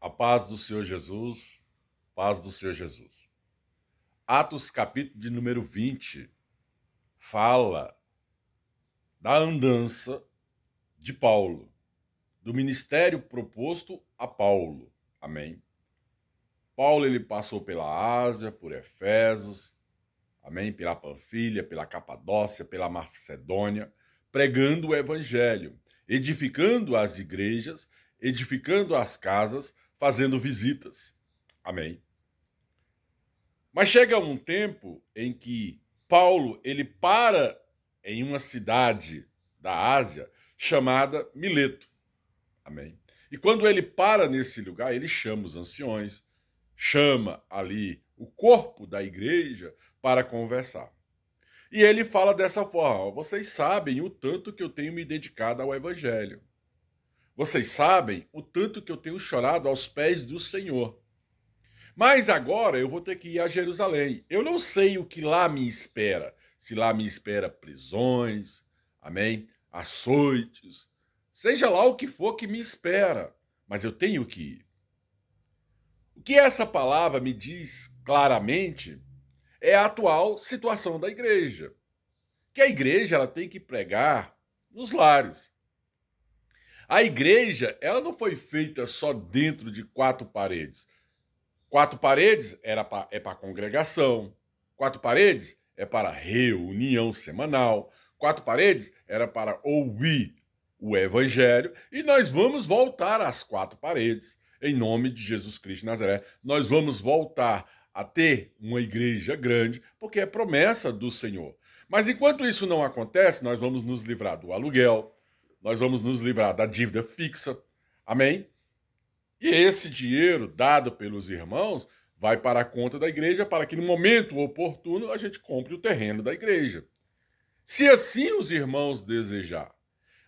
A paz do Senhor Jesus, paz do Senhor Jesus. Atos capítulo de número 20 fala da andança de Paulo, do ministério proposto a Paulo. Amém? Paulo ele passou pela Ásia, por Efésios, amém? Pela Panfilha, pela Capadócia, pela Macedônia, pregando o evangelho, edificando as igrejas, edificando as casas, fazendo visitas. Amém? Mas chega um tempo em que Paulo ele para em uma cidade da Ásia chamada Mileto. Amém? E quando ele para nesse lugar, ele chama os anciões, chama ali o corpo da igreja para conversar. E ele fala dessa forma: vocês sabem o tanto que eu tenho me dedicado ao evangelho. Vocês sabem o tanto que eu tenho chorado aos pés do Senhor. Mas agora eu vou ter que ir a Jerusalém. Eu não sei o que lá me espera. Se lá me espera prisões, amém? Açoites, seja lá o que for que me espera. Mas eu tenho que ir. O que essa palavra me diz claramente é a atual situação da igreja. Que a igreja ela tem que pregar nos lares. A igreja, ela não foi feita só dentro de quatro paredes. Quatro paredes é para congregação. Quatro paredes é para reunião semanal. Quatro paredes era para ouvir o evangelho. E nós vamos voltar às quatro paredes. Em nome de Jesus Cristo de Nazaré, nós vamos voltar a ter uma igreja grande, porque é promessa do Senhor. Mas enquanto isso não acontece, nós vamos nos livrar do aluguel, nós vamos nos livrar da dívida fixa, amém? E esse dinheiro dado pelos irmãos vai para a conta da igreja para que no momento oportuno a gente compre o terreno da igreja. Se assim os irmãos desejar.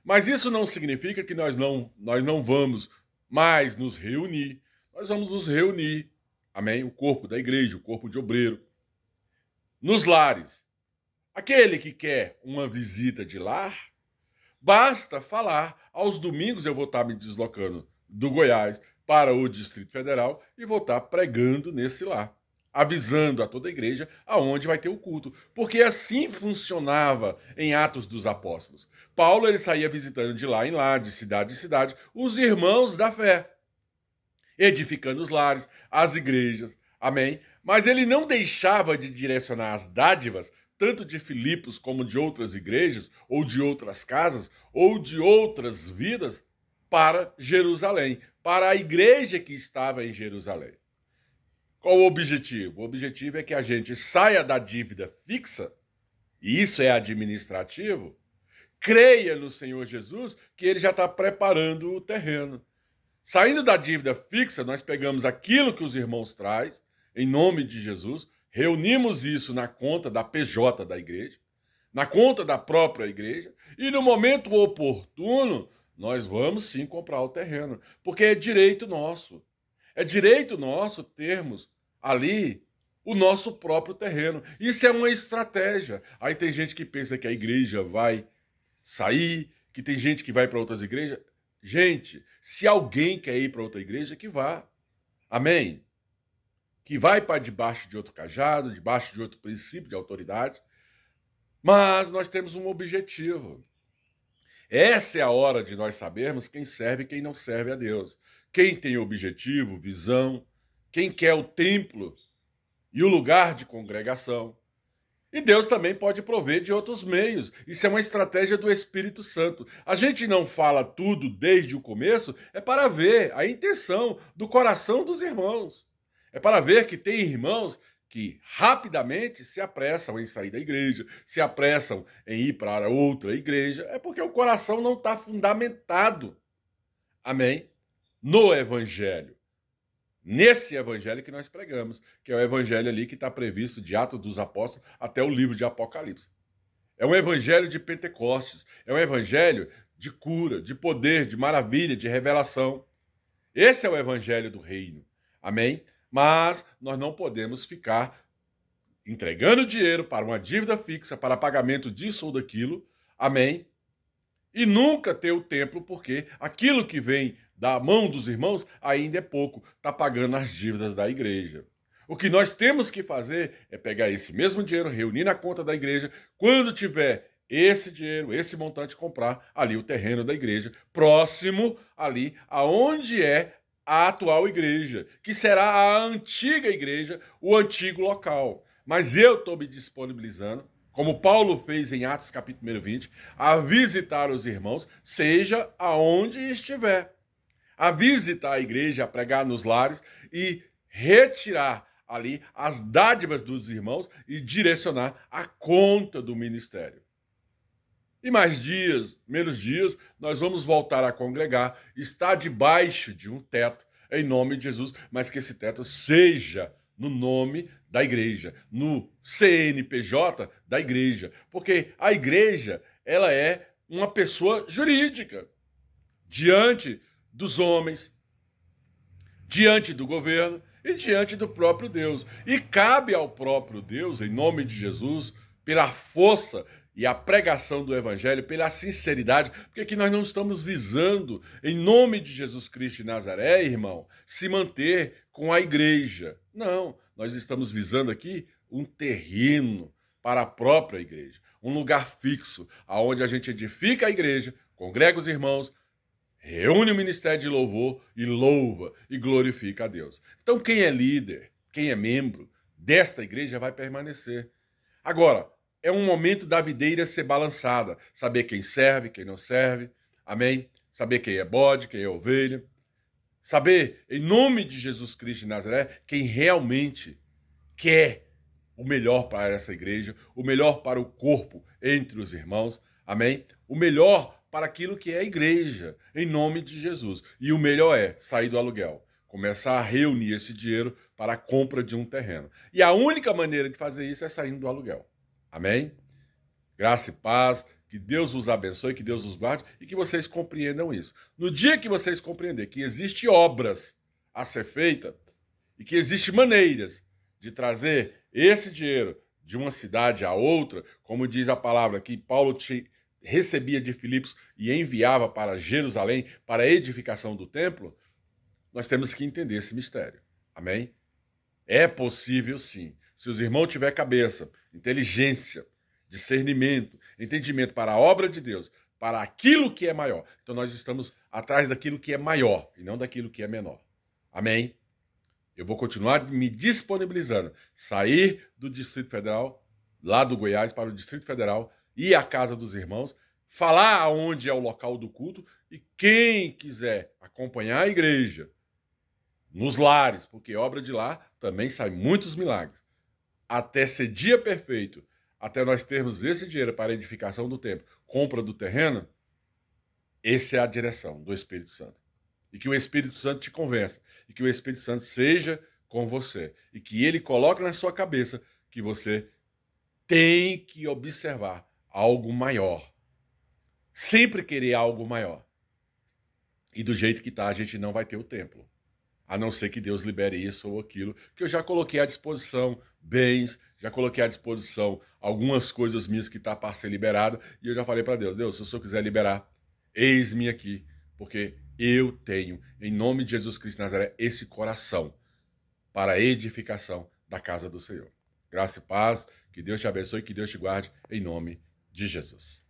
Mas isso não significa que nós não vamos mais nos reunir. Nós vamos nos reunir, amém? O corpo da igreja, o corpo de obreiro. Nos lares. Aquele que quer uma visita de lar, basta falar. Aos domingos eu vou estar me deslocando do Goiás para o Distrito Federal e vou estar pregando nesse lar, avisando a toda a igreja aonde vai ter o culto. Porque assim funcionava em Atos dos Apóstolos. Paulo ele saía visitando de lá em lá, de cidade em cidade, os irmãos da fé, edificando os lares, as igrejas, amém? Mas ele não deixava de direcionar as dádivas tanto de Filipos como de outras igrejas, ou de outras casas, ou de outras vidas, para Jerusalém, para a igreja que estava em Jerusalém. Qual o objetivo? O objetivo é que a gente saia da dívida fixa, e isso é administrativo, creia no Senhor Jesus, que ele já está preparando o terreno. Saindo da dívida fixa, nós pegamos aquilo que os irmãos trazem, em nome de Jesus, reunimos isso na conta da PJ da igreja, na conta da própria igreja, e no momento oportuno, nós vamos sim comprar o terreno, porque é direito nosso. É direito nosso termos ali o nosso próprio terreno. Isso é uma estratégia. Aí tem gente que pensa que a igreja vai sair, que tem gente que vai para outras igrejas. Gente, se alguém quer ir para outra igreja, que vá. Amém? Que vai para debaixo de outro cajado, debaixo de outro princípio de autoridade. Mas nós temos um objetivo. Essa é a hora de nós sabermos quem serve e quem não serve a Deus. Quem tem objetivo, visão, quem quer o templo e o lugar de congregação. E Deus também pode prover de outros meios. Isso é uma estratégia do Espírito Santo. A gente não fala tudo desde o começo, é para ver a intenção do coração dos irmãos. É para ver que tem irmãos que rapidamente se apressam em sair da igreja, se apressam em ir para outra igreja, é porque o coração não está fundamentado, amém, no evangelho. Nesse evangelho que nós pregamos, que é o evangelho ali que está previsto de Atos dos Apóstolos até o livro de Apocalipse. É um evangelho de Pentecostes, é um evangelho de cura, de poder, de maravilha, de revelação. Esse é o evangelho do reino, amém? Mas nós não podemos ficar entregando dinheiro para uma dívida fixa, para pagamento disso ou daquilo, amém? E nunca ter o templo, porque aquilo que vem da mão dos irmãos, ainda é pouco, está pagando as dívidas da igreja. O que nós temos que fazer é pegar esse mesmo dinheiro, reunir na conta da igreja, quando tiver esse dinheiro, esse montante, comprar ali o terreno da igreja, próximo ali aonde é a atual igreja, que será a antiga igreja, o antigo local. Mas eu estou me disponibilizando, como Paulo fez em Atos capítulo 20, a visitar os irmãos, seja aonde estiver. A visitar a igreja, a pregar nos lares e retirar ali as dádivas dos irmãos e direcionar a conta do ministério. E mais dias, menos dias, nós vamos voltar a congregar, estar debaixo de um teto, em nome de Jesus, mas que esse teto seja no nome da igreja, no CNPJ da igreja, porque a igreja, ela é uma pessoa jurídica, diante dos homens, diante do governo e diante do próprio Deus. E cabe ao próprio Deus, em nome de Jesus, pela força e a pregação do evangelho, pela sinceridade, porque aqui nós não estamos visando, em nome de Jesus Cristo de Nazaré, irmão, se manter com a igreja. Não, nós estamos visando aqui um terreno para a própria igreja, um lugar fixo, aonde a gente edifica a igreja, congrega os irmãos, reúne o ministério de louvor e louva e glorifica a Deus. Então quem é líder, quem é membro desta igreja vai permanecer. Agora, é um momento da videira ser balançada, saber quem serve, quem não serve, amém? Saber quem é bode, quem é ovelha, saber, em nome de Jesus Cristo de Nazaré, quem realmente quer o melhor para essa igreja, o melhor para o corpo entre os irmãos, amém? O melhor para aquilo que é a igreja, em nome de Jesus. E o melhor é sair do aluguel, começar a reunir esse dinheiro para a compra de um terreno. E a única maneira de fazer isso é saindo do aluguel. Amém? Graça e paz, que Deus os abençoe, que Deus os guarde e que vocês compreendam isso. No dia que vocês compreenderem que existem obras a ser feitas e que existem maneiras de trazer esse dinheiro de uma cidade a outra, como diz a palavra que Paulo recebia de Filipos e enviava para Jerusalém para a edificação do templo, nós temos que entender esse mistério. Amém? É possível sim. Se os irmãos tiverem cabeça, inteligência, discernimento, entendimento para a obra de Deus, para aquilo que é maior. Então nós estamos atrás daquilo que é maior e não daquilo que é menor. Amém? Eu vou continuar me disponibilizando. Sair do Distrito Federal, lá do Goiás, para o Distrito Federal, ir à casa dos irmãos, falar onde é o local do culto e quem quiser acompanhar a igreja nos lares, porque obra de lá também sai muitos milagres. Até ser dia perfeito, até nós termos esse dinheiro para a edificação do templo, compra do terreno, essa é a direção do Espírito Santo. E que o Espírito Santo te convença, e que o Espírito Santo seja com você, e que ele coloque na sua cabeça que você tem que observar algo maior. Sempre querer algo maior. E do jeito que está, a gente não vai ter o templo. A não ser que Deus libere isso ou aquilo, que eu já coloquei à disposição bens, já coloquei à disposição algumas coisas minhas que está para ser liberado, e eu já falei para Deus, Deus, se o Senhor quiser liberar, eis-me aqui, porque eu tenho, em nome de Jesus Cristo de Nazaré, esse coração para a edificação da casa do Senhor. Graça e paz, que Deus te abençoe, que Deus te guarde, em nome de Jesus.